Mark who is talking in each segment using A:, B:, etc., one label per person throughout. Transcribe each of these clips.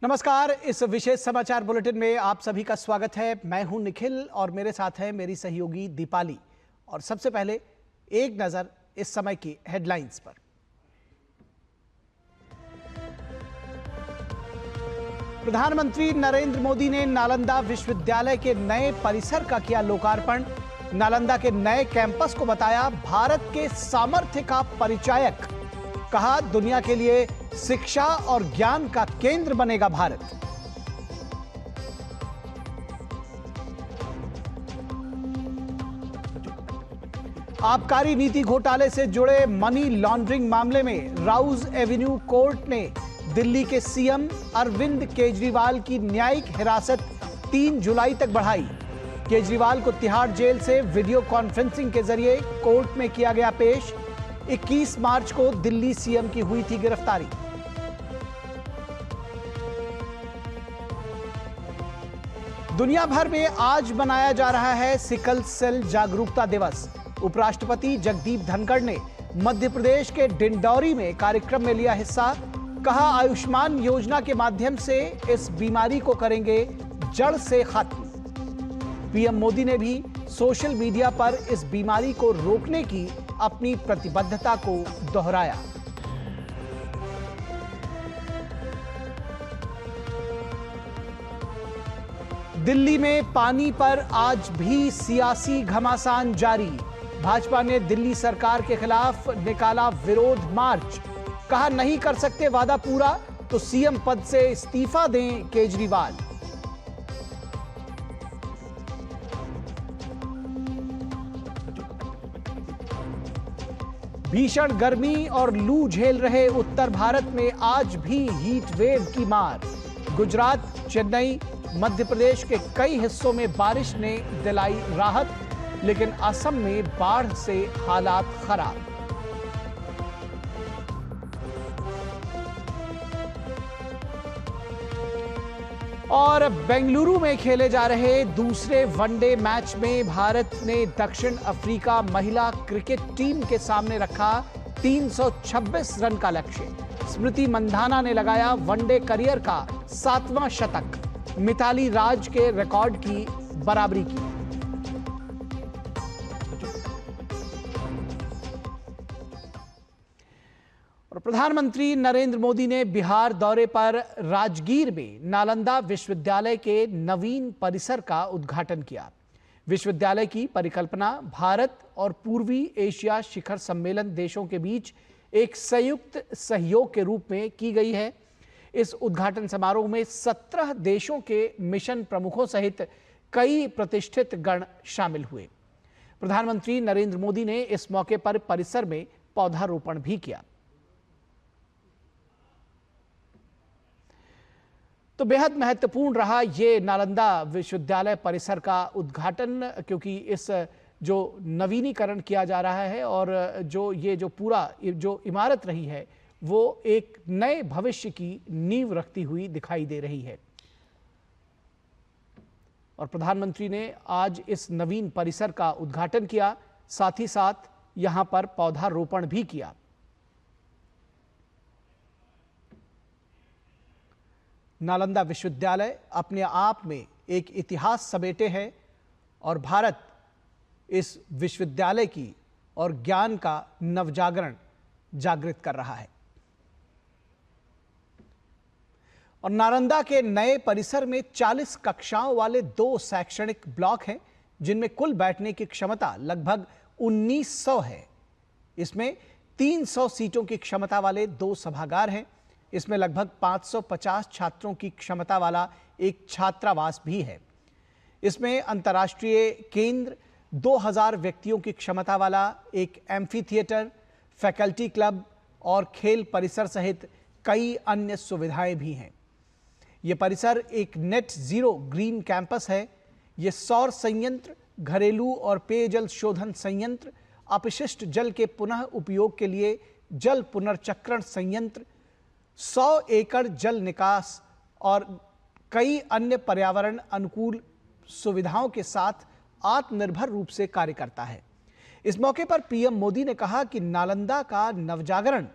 A: नमस्कार, इस विशेष समाचार बुलेटिन में आप सभी का स्वागत है। मैं हूं निखिल और मेरे साथ है मेरी सहयोगी दीपाली। और सबसे पहले एक नजर इस समय की हेडलाइंस पर। प्रधानमंत्री नरेंद्र मोदी ने नालंदा विश्वविद्यालय के नए परिसर का किया लोकार्पण। नालंदा के नए कैंपस को बताया भारत के सामर्थ्य का परिचायक। कहा, दुनिया के लिए शिक्षा और ज्ञान का केंद्र बनेगा भारत। आबकारी नीति घोटाले से जुड़े मनी लॉन्ड्रिंग मामले में राउज एवेन्यू कोर्ट ने दिल्ली के सीएम अरविंद केजरीवाल की न्यायिक हिरासत 3 जुलाई तक बढ़ाई। केजरीवाल को तिहाड़ जेल से वीडियो कॉन्फ्रेंसिंग के जरिए कोर्ट में किया गया पेश। 21 मार्च को दिल्ली सीएम की हुई थी गिरफ्तारी। दुनिया भर में आज मनाया जा रहा है सिकल सेल जागरूकता दिवस। उपराष्ट्रपति जगदीप धनखड़ ने मध्य प्रदेश के डिंडौरी में कार्यक्रम में लिया हिस्सा। कहा, आयुष्मान योजना के माध्यम से इस बीमारी को करेंगे जड़ से खत्म। पीएम मोदी ने भी सोशल मीडिया पर इस बीमारी को रोकने की अपनी प्रतिबद्धता को दोहराया। दिल्ली में पानी पर आज भी सियासी घमासान जारी। भाजपा ने दिल्ली सरकार के खिलाफ निकाला विरोध मार्च। कहा, नहीं कर सकते वादा पूरा तो सीएम पद से इस्तीफा दें केजरीवाल। भीषण गर्मी और लू झेल रहे उत्तर भारत में आज भी हीट वेव की मार। गुजरात, चेन्नई, मध्य प्रदेश के कई हिस्सों में बारिश ने दिलाई राहत, लेकिन असम में बाढ़ से हालात खराब। और बेंगलुरु में खेले जा रहे दूसरे वनडे मैच में भारत ने दक्षिण अफ्रीका महिला क्रिकेट टीम के सामने रखा 326 रन का लक्ष्य। स्मृति मंधाना ने लगाया वनडे करियर का 7वां शतक। मिताली राज के रिकॉर्ड की बराबरी की। और प्रधानमंत्री नरेंद्र मोदी ने बिहार दौरे पर राजगीर में नालंदा विश्वविद्यालय के नवीन परिसर का उद्घाटन किया। विश्वविद्यालय की परिकल्पना भारत और पूर्वी एशिया शिखर सम्मेलन देशों के बीच एक संयुक्त सहयोग के रूप में की गई है। इस उद्घाटन समारोह में 17 देशों के मिशन प्रमुखों सहित कई प्रतिष्ठित गण शामिल हुए। प्रधानमंत्री नरेंद्र मोदी ने इस मौके पर परिसर में पौधारोपण भी किया। तो बेहद महत्वपूर्ण रहा ये नालंदा विश्वविद्यालय परिसर का उद्घाटन, क्योंकि इस जो नवीनीकरण किया जा रहा है और जो पूरा जो इमारत रही है वो एक नए भविष्य की नींव रखती हुई दिखाई दे रही है। और प्रधानमंत्री ने आज इस नवीन परिसर का उद्घाटन किया, साथ ही साथ यहां पर पौधारोपण भी किया। नालंदा विश्वविद्यालय अपने आप में एक इतिहास समेटे है और भारत इस विश्वविद्यालय की और ज्ञान का नवजागरण जागृत कर रहा है। और नालंदा के नए परिसर में 40 कक्षाओं वाले 2 शैक्षणिक ब्लॉक हैं, जिनमें कुल बैठने की क्षमता लगभग 1900 है। इसमें 300 सीटों की क्षमता वाले 2 सभागार हैं। इसमें लगभग 550 छात्रों की क्षमता वाला एक छात्रावास भी है। इसमें अंतर्राष्ट्रीय केंद्र, 2000 व्यक्तियों की क्षमता वाला एक एम्फी थिएटर, फैकल्टी क्लब और खेल परिसर सहित कई अन्य सुविधाएं भी हैं। यह परिसर एक नेट जीरो ग्रीन कैंपस है। यह सौर संयंत्र, घरेलू और पेयजल शोधन संयंत्र, अपशिष्ट जल के पुनः उपयोग के लिए जल पुनर्चक्रण संयंत्र, 100 एकड़ जल निकास और कई अन्य पर्यावरण अनुकूल सुविधाओं के साथ आत्मनिर्भर रूप से कार्य करता है। इस मौके पर पीएम मोदी ने कहा कि नालंदा का नवजागरण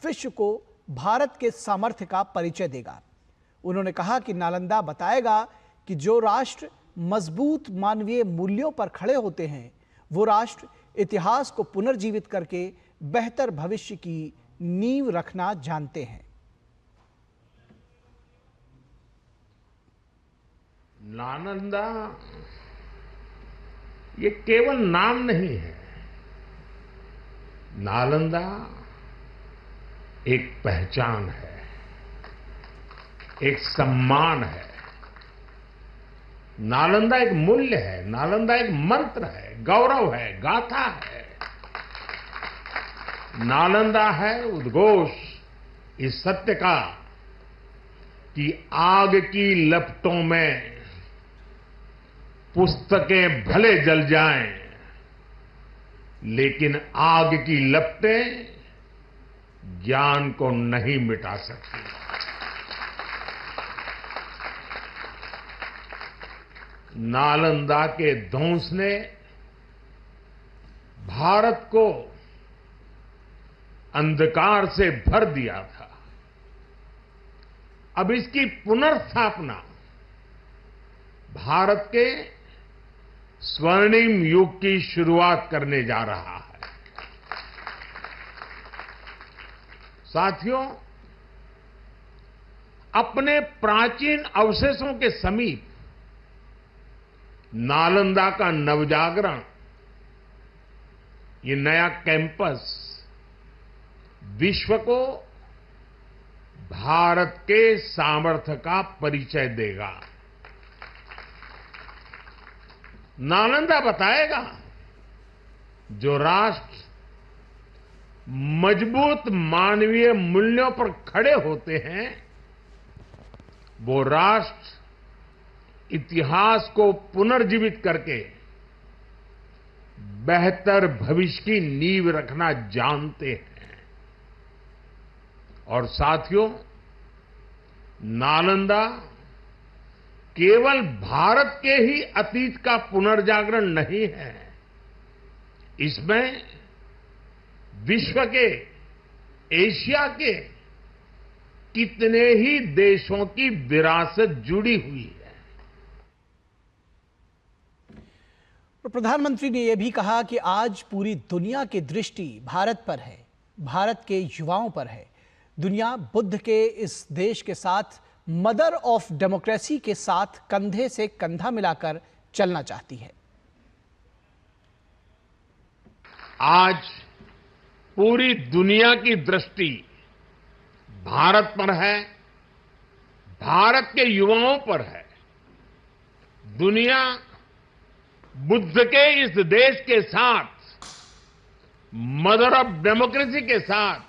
A: विश्व को भारत के सामर्थ्य का परिचय देगा। उन्होंने कहा कि नालंदा बताएगा कि जो राष्ट्र मजबूत मानवीय मूल्यों पर खड़े होते हैं, वो राष्ट्र इतिहास को पुनर्जीवित करके बेहतर भविष्य की नींव रखना जानते हैं।
B: नालंदा ये केवल नाम नहीं है। नालंदा एक पहचान है, एक सम्मान है। नालंदा एक मूल्य है, नालंदा एक मंत्र है, गौरव है, गाथा है। नालंदा है उद्घोष इस सत्य का कि आग की लपटों में पुस्तकें भले जल जाएं, लेकिन आग की लपटें ज्ञान को नहीं मिटा सकती। नालंदा के ध्वंस ने भारत को अंधकार से भर दिया था। अब इसकी पुनर्स्थापना भारत के स्वर्णिम युग की शुरुआत करने जा रहा है। साथियों, अपने प्राचीन अवशेषों के समीप नालंदा का नवजागरण, ये नया कैंपस विश्व को भारत के सामर्थ्य का परिचय देगा। नालंदा बताएगा जो राष्ट्र मजबूत मानवीय मूल्यों पर खड़े होते हैं, वो राष्ट्र इतिहास को पुनर्जीवित करके बेहतर भविष्य की नींव रखना जानते हैं। और साथियों, नालंदा केवल भारत के ही अतीत का पुनर्जागरण नहीं है, इसमें विश्व के, एशिया के कितने ही देशों की विरासत जुड़ी हुई है।
A: प्रधानमंत्री ने यह भी कहा कि आज पूरी दुनिया की दृष्टि भारत पर है, भारत के युवाओं पर है। दुनिया बुद्ध के इस देश के साथ, मदर ऑफ डेमोक्रेसी के साथ कंधे से कंधा मिलाकर चलना चाहती है।
B: आज पूरी दुनिया की दृष्टि भारत पर है, भारत के युवाओं पर है। दुनिया बुद्ध के इस देश के साथ, मदर ऑफ डेमोक्रेसी के साथ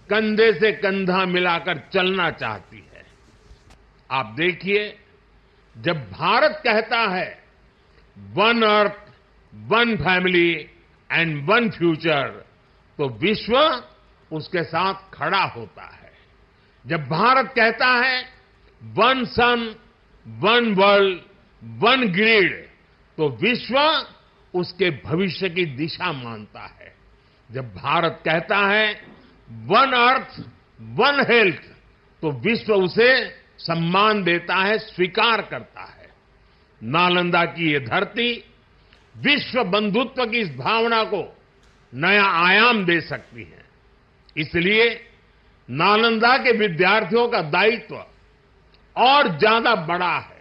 B: कंधे से कंधा मिलाकर चलना चाहती है। आप देखिए, जब भारत कहता है one earth, one family and one future, तो विश्व उसके साथ खड़ा होता है। जब भारत कहता है वन सन, वन वर्ल्ड, वन ग्रिड, तो विश्व उसके भविष्य की दिशा मानता है। जब भारत कहता है वन अर्थ, वन हेल्थ, तो विश्व उसे सम्मान देता है, स्वीकार करता है। नालंदा की ये धरती विश्व बंधुत्व की इस भावना को नया आयाम दे सकती है। इसलिए नालंदा के विद्यार्थियों का दायित्व और ज्यादा बड़ा है।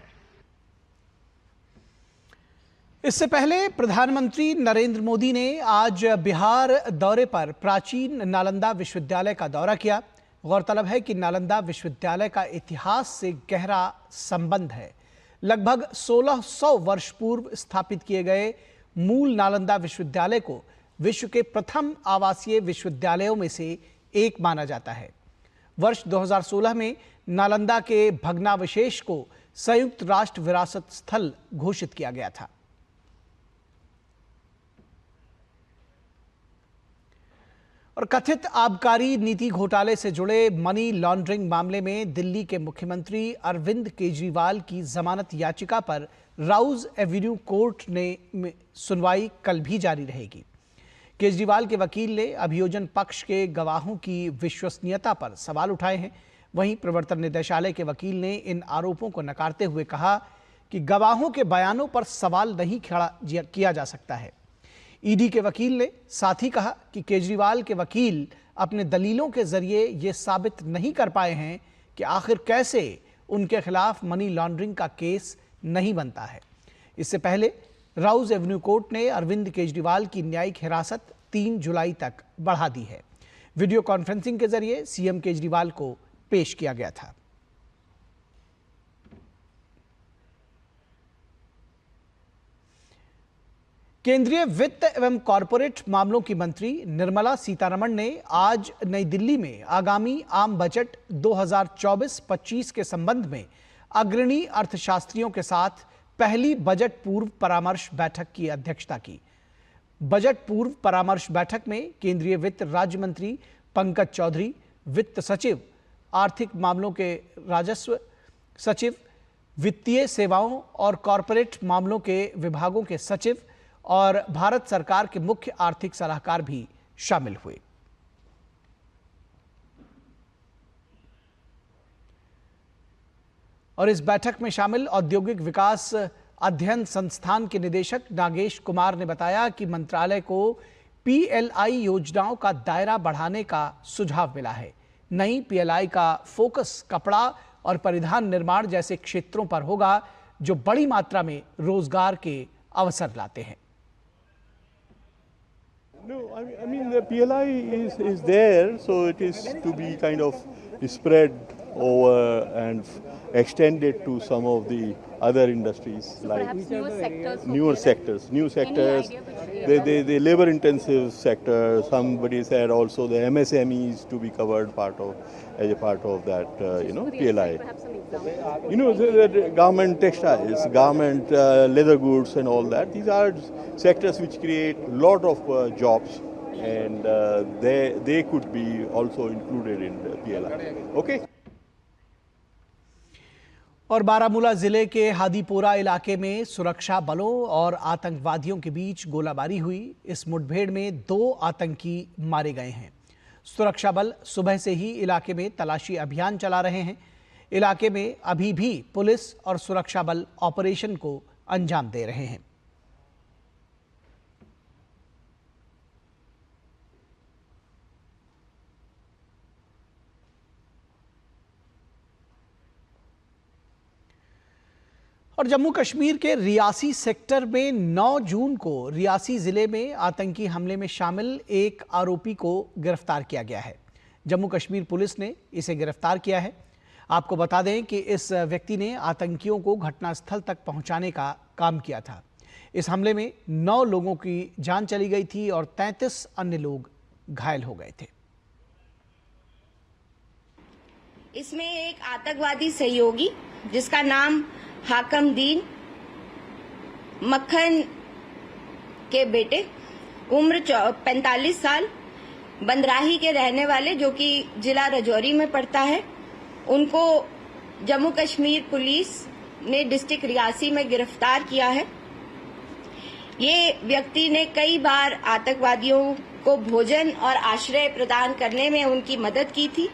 A: इससे पहले प्रधानमंत्री नरेंद्र मोदी ने आज बिहार दौरे पर प्राचीन नालंदा विश्वविद्यालय का दौरा किया। गौरतलब है कि नालंदा विश्वविद्यालय का इतिहास से गहरा संबंध है। लगभग 1600 वर्ष पूर्व स्थापित किए गए मूल नालंदा विश्वविद्यालय को विश्व के प्रथम आवासीय विश्वविद्यालयों में से एक माना जाता है। वर्ष 2016 में नालंदा के भग्नावशेष को संयुक्त राष्ट्र विरासत स्थल घोषित किया गया था। और कथित आबकारी नीति घोटाले से जुड़े मनी लॉन्ड्रिंग मामले में दिल्ली के मुख्यमंत्री अरविंद केजरीवाल की जमानत याचिका पर राउज एवेन्यू कोर्ट में सुनवाई कल भी जारी रहेगी। केजरीवाल के वकील ने अभियोजन पक्ष के गवाहों की विश्वसनीयता पर सवाल उठाए हैं। वहीं प्रवर्तन निदेशालय के वकील ने इन आरोपों को नकारते हुए कहा कि गवाहों के बयानों पर सवाल नहीं खड़ा किया जा सकता है। ईडी के वकील ने साथ ही कहा कि केजरीवाल के वकील अपने दलीलों के जरिए ये साबित नहीं कर पाए हैं कि आखिर कैसे उनके खिलाफ मनी लॉन्ड्रिंग का केस नहीं बनता है। इससे पहले राउज एवेन्यू कोर्ट ने अरविंद केजरीवाल की न्यायिक हिरासत 3 जुलाई तक बढ़ा दी है। वीडियो कॉन्फ्रेंसिंग के जरिए सीएम केजरीवाल को पेश किया गया था। केंद्रीय वित्त एवं कॉरपोरेट मामलों की मंत्री निर्मला सीतारमण ने आज नई दिल्ली में आगामी आम बजट 2024-25 के संबंध में अग्रणी अर्थशास्त्रियों के साथ पहली बजट पूर्व परामर्श बैठक की अध्यक्षता की। बजट पूर्व परामर्श बैठक में केंद्रीय वित्त राज्य मंत्री पंकज चौधरी, वित्त सचिव, आर्थिक मामलों के राजस्व सचिव, वित्तीय सेवाओं और कॉरपोरेट मामलों के विभागों के सचिव और भारत सरकार के मुख्य आर्थिक सलाहकार भी शामिल हुए। और इस बैठक में शामिल औद्योगिक विकास अध्ययन संस्थान के निदेशक नागेश कुमार ने बताया कि मंत्रालय को पीएलआई योजनाओं का दायरा बढ़ाने का सुझाव मिला है। नई पीएलआई का फोकस कपड़ा और परिधान निर्माण जैसे क्षेत्रों पर होगा जो बड़ी मात्रा में रोजगार के अवसर लाते हैं।
C: No, I mean the PLI is there, so it is to be kind of spread over and extended to some of the other industries, like newer sectors. The labor intensive sector. Somebody said also the MSMEs to be covered as a part of that PLI. The garment textiles, garment leather goods and all that. These are sectors which create a lot of jobs, and they could be also included in the PLI. Okay.
A: और बारामूला जिले के हादीपोरा इलाके में सुरक्षा बलों और आतंकवादियों के बीच गोलाबारी हुई। इस मुठभेड़ में 2 आतंकी मारे गए हैं। सुरक्षा बल सुबह से ही इलाके में तलाशी अभियान चला रहे हैं। इलाके में अभी भी पुलिस और सुरक्षा बल ऑपरेशन को अंजाम दे रहे हैं। और जम्मू कश्मीर के रियासी सेक्टर में 9 जून को रियासी जिले में आतंकी हमले में शामिल एक आरोपी को गिरफ्तार किया गया है। जम्मू कश्मीर पुलिस ने इसे गिरफ्तार किया है। आपको बता दें कि इस व्यक्ति ने आतंकियों को घटनास्थल तक पहुंचाने का काम किया था। इस हमले में 9 लोगों की जान चली गई थी और 33 अन्य लोग घायल हो गए थे।
D: इसमें एक आतंकवादी सहयोगी जिसका नाम हाकम दीन मक्खन के बेटे, उम्र 45 साल, बंदराही के रहने वाले, जो कि जिला राजौरी में पड़ता है, उनको जम्मू कश्मीर पुलिस ने डिस्ट्रिक्ट रियासी में गिरफ्तार किया है। ये व्यक्ति ने कई बार आतंकवादियों को भोजन और आश्रय प्रदान करने में उनकी मदद की थी।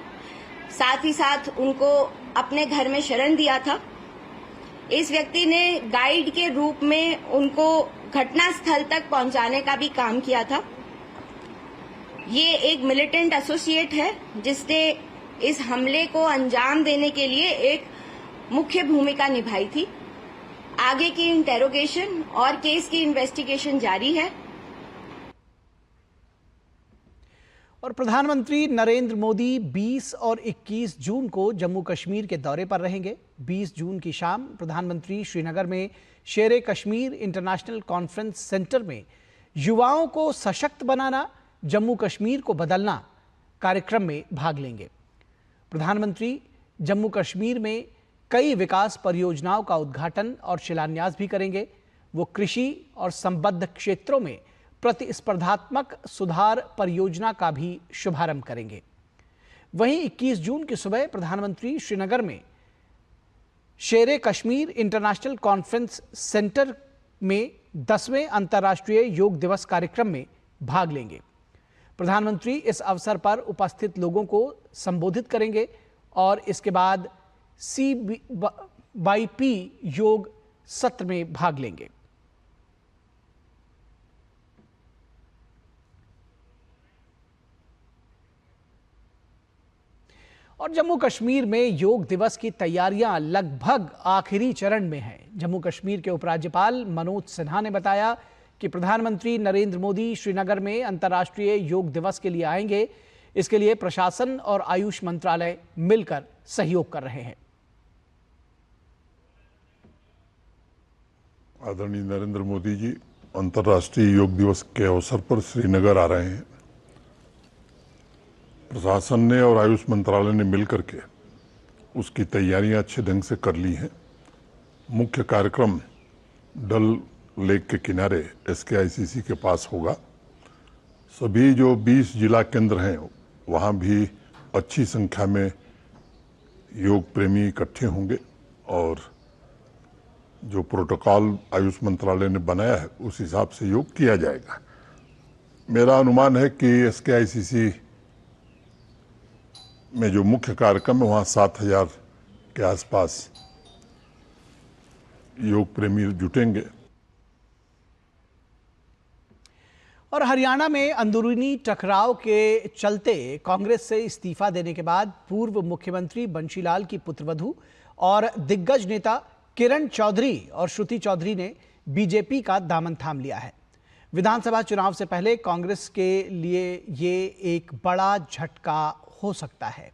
D: साथ ही साथ उनको अपने घर में शरण दिया था। इस व्यक्ति ने गाइड के रूप में उनको घटनास्थल तक पहुंचाने का भी काम किया था। ये एक मिलिटेंट एसोसिएट है जिसने इस हमले को अंजाम देने के लिए एक मुख्य भूमिका निभाई थी। आगे की इंटेरोगेशन और केस की इन्वेस्टिगेशन जारी है।
A: और प्रधानमंत्री नरेंद्र मोदी 20 और 21 जून को जम्मू कश्मीर के दौरे पर रहेंगे। 20 जून की शाम प्रधानमंत्री श्रीनगर में शेरे कश्मीर इंटरनेशनल कॉन्फ्रेंस सेंटर में युवाओं को सशक्त बनाना, जम्मू कश्मीर को बदलना कार्यक्रम में भाग लेंगे। प्रधानमंत्री जम्मू कश्मीर में कई विकास परियोजनाओं का उद्घाटन और शिलान्यास भी करेंगे। वो कृषि और संबद्ध क्षेत्रों में प्रतिस्पर्धात्मक सुधार परियोजना का भी शुभारंभ करेंगे। वहीं 21 जून की सुबह प्रधानमंत्री श्रीनगर में शेरे कश्मीर इंटरनेशनल कॉन्फ्रेंस सेंटर में 10वें अंतर्राष्ट्रीय योग दिवस कार्यक्रम में भाग लेंगे। प्रधानमंत्री इस अवसर पर उपस्थित लोगों को संबोधित करेंगे और इसके बाद CYP योग सत्र में भाग लेंगे। और जम्मू कश्मीर में योग दिवस की तैयारियां लगभग आखिरी चरण में हैं। जम्मू कश्मीर के उपराज्यपाल मनोज सिन्हा ने बताया कि प्रधानमंत्री नरेंद्र मोदी श्रीनगर में अंतर्राष्ट्रीय योग दिवस के लिए आएंगे। इसके लिए प्रशासन और आयुष मंत्रालय मिलकर सहयोग कर रहे हैं।
E: आदरणीय नरेंद्र मोदी जी अंतर्राष्ट्रीय योग दिवस के अवसर पर श्रीनगर आ रहे हैं। प्रशासन ने और आयुष मंत्रालय ने मिलकर के उसकी तैयारियां अच्छे ढंग से कर ली हैं। मुख्य कार्यक्रम डल लेक के किनारे SKICC के पास होगा। सभी जो 20 जिला केंद्र हैं वहां भी अच्छी संख्या में योग प्रेमी इकट्ठे होंगे और जो प्रोटोकॉल आयुष मंत्रालय ने बनाया है उस हिसाब से योग किया जाएगा। मेरा अनुमान है कि SKICC में जो मुख्य कार्यक्रम है वहां 7000 के आसपास योग प्रेमी जुटेंगे।
A: और हरियाणा में अंदरूनी टकराव के चलते कांग्रेस से इस्तीफा देने के बाद पूर्व मुख्यमंत्री बंशीलाल की पुत्रवधू और दिग्गज नेता किरण चौधरी और श्रुति चौधरी ने बीजेपी का दामन थाम लिया है। विधानसभा चुनाव से पहले कांग्रेस के लिए ये एक बड़ा झटका हो सकता है।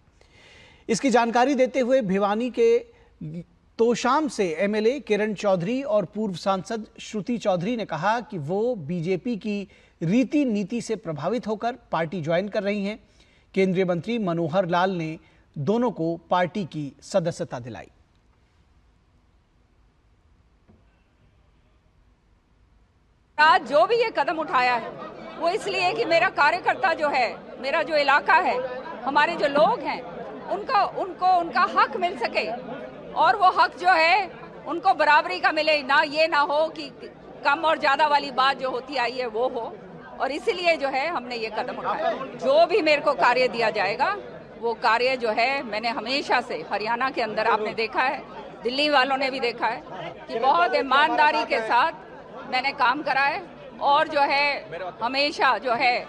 A: इसकी जानकारी देते हुए भिवानी के तोशाम से MLA किरण चौधरी और पूर्व सांसद श्रुति चौधरी ने कहा कि वो बीजेपी की रीति नीति से प्रभावित होकर पार्टी ज्वाइन कर रही हैं। केंद्रीय मंत्री मनोहर लाल ने दोनों को पार्टी की सदस्यता दिलाई।
F: आज जो भी ये कदम उठाया है वो इसलिए कि मेरा कार्यकर्ता जो है, मेरा जो इलाका है, हमारे जो लोग हैं उनको उनका हक मिल सके और वो हक जो है उनको बराबरी का मिले। ना ये ना हो कि कम और ज्यादा वाली बात जो होती आई है वो हो। और इसीलिए जो है हमने ये कदम उठाया। जो भी मेरे को कार्य दिया जाएगा वो कार्य जो है मैंने हमेशा से हरियाणा के अंदर आपने देखा है, दिल्ली वालों ने भी देखा है कि बहुत ईमानदारी के साथ मैंने काम करा है और जो है हमेशा जो है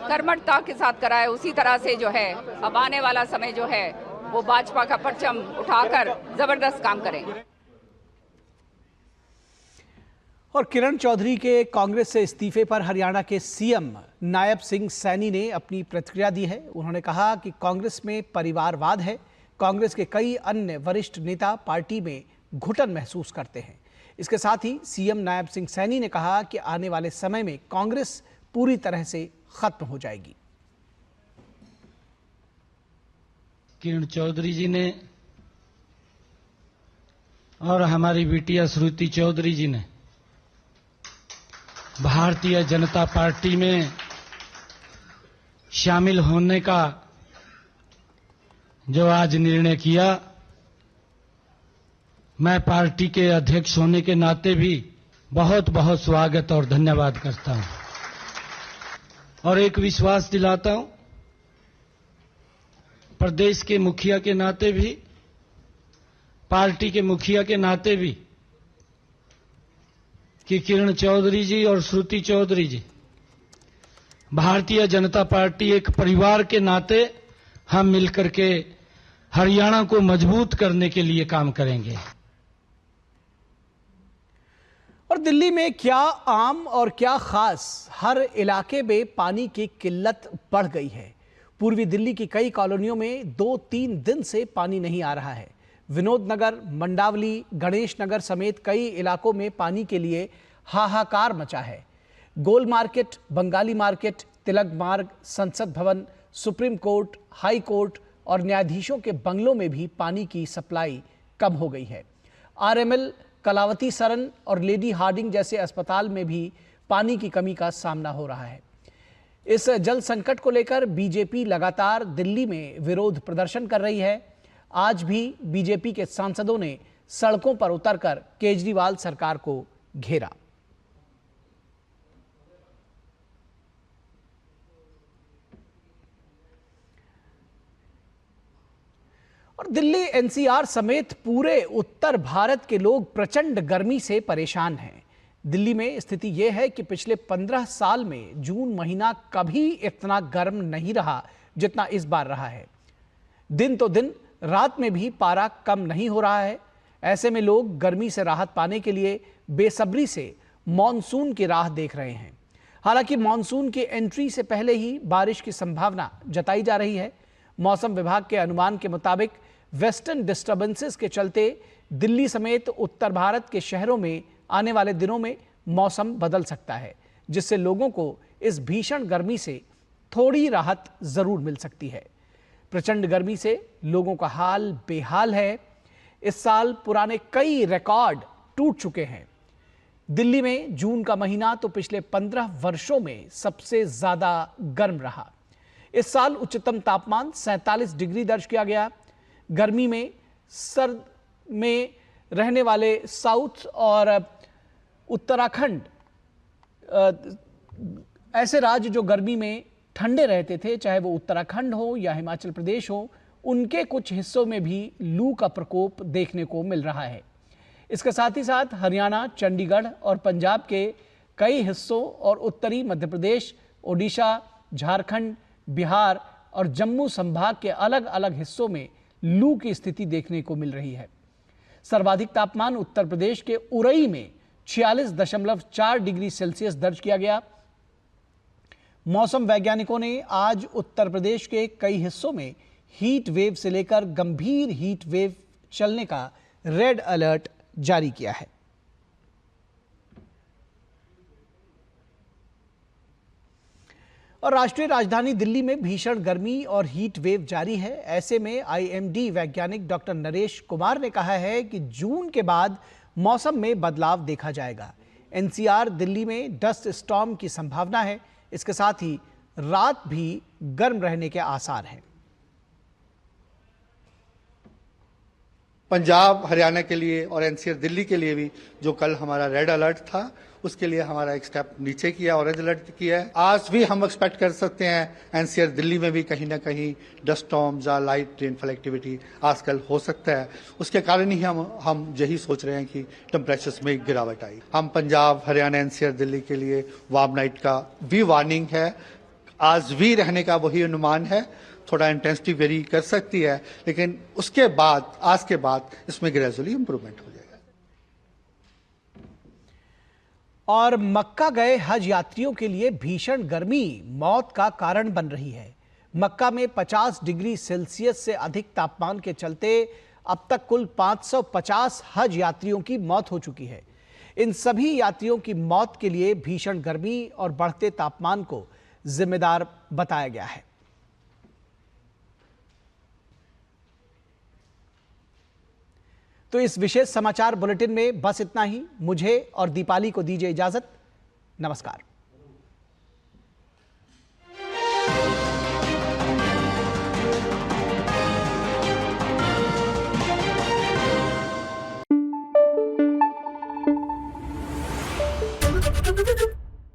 F: कर्मठता के साथ करा है। उसी तरह से जो है अब आने वाला समय जो है वो भाजपा का परचम उठाकर जबरदस्त काम करेंगे।
A: और किरण चौधरी के कांग्रेस से इस्तीफे पर हरियाणा के CM नायब सिंह सैनी ने अपनी प्रतिक्रिया दी है। उन्होंने कहा कि कांग्रेस में परिवारवाद है। कांग्रेस के कई अन्य वरिष्ठ नेता पार्टी में घुटन महसूस करते हैं। इसके साथ ही CM नायब सिंह सैनी ने कहा कि आने वाले समय में कांग्रेस पूरी तरह से खत्म हो जाएगी।
G: किरण चौधरी जी ने और हमारी बिटिया श्रुति चौधरी जी ने भारतीय जनता पार्टी में शामिल होने का जो आज निर्णय किया, मैं पार्टी के अध्यक्ष होने के नाते भी बहुत बहुत स्वागत और धन्यवाद करता हूं और एक विश्वास दिलाता हूं प्रदेश के मुखिया के नाते भी, पार्टी के मुखिया के नाते भी कि किरण चौधरी जी और श्रुति चौधरी जी, भारतीय जनता पार्टी एक परिवार के नाते हम मिलकर के हरियाणा को मजबूत करने के लिए काम करेंगे।
A: और दिल्ली में क्या आम और क्या खास, हर इलाके में पानी की किल्लत बढ़ गई है। पूर्वी दिल्ली की कई कॉलोनियों में 2-3 दिन से पानी नहीं आ रहा है। विनोद नगर, मंडावली, गणेश नगर समेत कई इलाकों में पानी के लिए हाहाकार मचा है। गोल मार्केट, बंगाली मार्केट, तिलक मार्ग, संसद भवन, सुप्रीम कोर्ट, हाई कोर्ट और न्यायाधीशों के बंगलों में भी पानी की सप्लाई कम हो गई है। RML, कलावती सरन और लेडी हार्डिंग जैसे अस्पताल में भी पानी की कमी का सामना हो रहा है। इस जल संकट को लेकर बीजेपी लगातार दिल्ली में विरोध प्रदर्शन कर रही है। आज भी बीजेपी के सांसदों ने सड़कों पर उतरकर केजरीवाल सरकार को घेरा। और दिल्ली एनसीआर समेत पूरे उत्तर भारत के लोग प्रचंड गर्मी से परेशान हैं। दिल्ली में स्थिति यह है कि पिछले 15 साल में जून महीना कभी इतना गर्म नहीं रहा जितना इस बार रहा है। दिन तो दिन, रात में भी पारा कम नहीं हो रहा है। ऐसे में लोग गर्मी से राहत पाने के लिए बेसब्री से मॉनसून की राह देख रहे हैं। हालांकि मॉनसून की एंट्री से पहले ही बारिश की संभावना जताई जा रही है। मौसम विभाग के अनुमान के मुताबिक वेस्टर्न डिस्टर्बेंसेस के चलते दिल्ली समेत उत्तर भारत के शहरों में आने वाले दिनों में मौसम बदल सकता है, जिससे लोगों को इस भीषण गर्मी से थोड़ी राहत जरूर मिल सकती है। प्रचंड गर्मी से लोगों का हाल बेहाल है। इस साल पुराने कई रिकॉर्ड टूट चुके हैं। दिल्ली में जून का महीना तो पिछले 15 वर्षों में सबसे ज्यादा गर्म रहा। इस साल उच्चतम तापमान 47 डिग्री दर्ज किया गया। गर्मी में सर्द में रहने वाले साउथ और उत्तराखंड ऐसे राज्य जो गर्मी में ठंडे रहते थे, चाहे वो उत्तराखंड हो या हिमाचल प्रदेश हो, उनके कुछ हिस्सों में भी लू का प्रकोप देखने को मिल रहा है। इसके साथ ही साथ हरियाणा, चंडीगढ़ और पंजाब के कई हिस्सों और उत्तरी मध्य प्रदेश, ओडिशा, झारखंड, बिहार और जम्मू संभाग के अलग अलग हिस्सों में लू की स्थिति देखने को मिल रही है। सर्वाधिक तापमान उत्तर प्रदेश के उरई में 46.4 डिग्री सेल्सियस दर्ज किया गया। मौसम वैज्ञानिकों ने आज उत्तर प्रदेश के कई हिस्सों में हीट वेव से लेकर गंभीर हीट वेव चलने का रेड अलर्ट जारी किया है। और राष्ट्रीय राजधानी दिल्ली में भीषण गर्मी और हीट वेव जारी है। ऐसे में आईएमडी वैज्ञानिक डॉक्टर नरेश कुमार ने कहा है कि जून के बाद मौसम में बदलाव देखा जाएगा। एनसीआर दिल्ली में डस्ट स्टॉर्म की संभावना है। इसके साथ ही रात भी गर्म रहने के आसार हैं।
H: पंजाब, हरियाणा के लिए और एनसीआर दिल्ली के लिए भी जो कल हमारा रेड अलर्ट था, उसके लिए हमारा एक स्टेप नीचे किया, ऑरेंज अलर्ट किया है। आज भी हम एक्सपेक्ट कर सकते हैं एनसीआर दिल्ली में भी कहीं ना कहीं डस्ट स्टॉर्म्स या लाइट रेनफॉल एक्टिविटी आजकल हो सकता है। उसके कारण ही हम यही सोच रहे हैं कि टेम्परेचर्स में गिरावट आई। हम पंजाब, हरियाणा, एनसीआर दिल्ली के लिए वार्म नाइट का भी वार्निंग है। आज भी रहने का वही अनुमान है। थोड़ा इंटेंसिटी वेरी कर सकती है, लेकिन उसके बाद, आज के बाद इसमें ग्रेजुअली इंप्रूवमेंट हो जाएगा।
A: और मक्का गए हज यात्रियों के लिए भीषण गर्मी मौत का कारण बन रही है। मक्का में 50 डिग्री सेल्सियस से अधिक तापमान के चलते अब तक कुल 550 हज यात्रियों की मौत हो चुकी है। इन सभी यात्रियों की मौत के लिए भीषण गर्मी और बढ़ते तापमान को जिम्मेदार बताया गया है। तो इस विशेष समाचार बुलेटिन में बस इतना ही। मुझे और दीपाली को दीजिए इजाजत। नमस्कार।